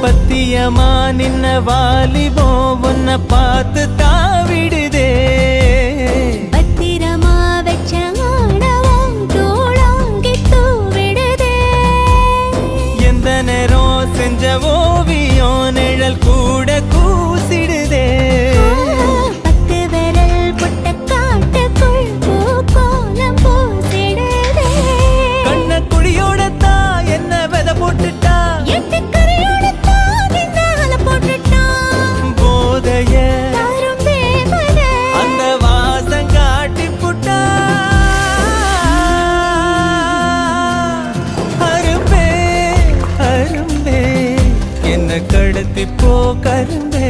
பத்தியமா நின்ன வாலிபோ உன்னை பார்த்து தாவிடுதே பத்திரமா வச்ச ஆணவம் தூளாங்கி தூவிடுதே எந்த நேரம் செஞ்ச ஓவியம் நிழல் கூட கூசிடுதே பத்து விரல் புட்ட காட்டுக்குள் பூக்கோலம் பூசிடுதே கண்ண குடியோடத்தா என்ன விதை போட்டுட்டா எட்டுக்கரையோட தாதினால போட்டுட்டான் போதைய தரும் தேவனே அந்த வாசம் காட்டி புட்டா அரும்பே அரும்பே என்ன கடத்தி போ கரும்பே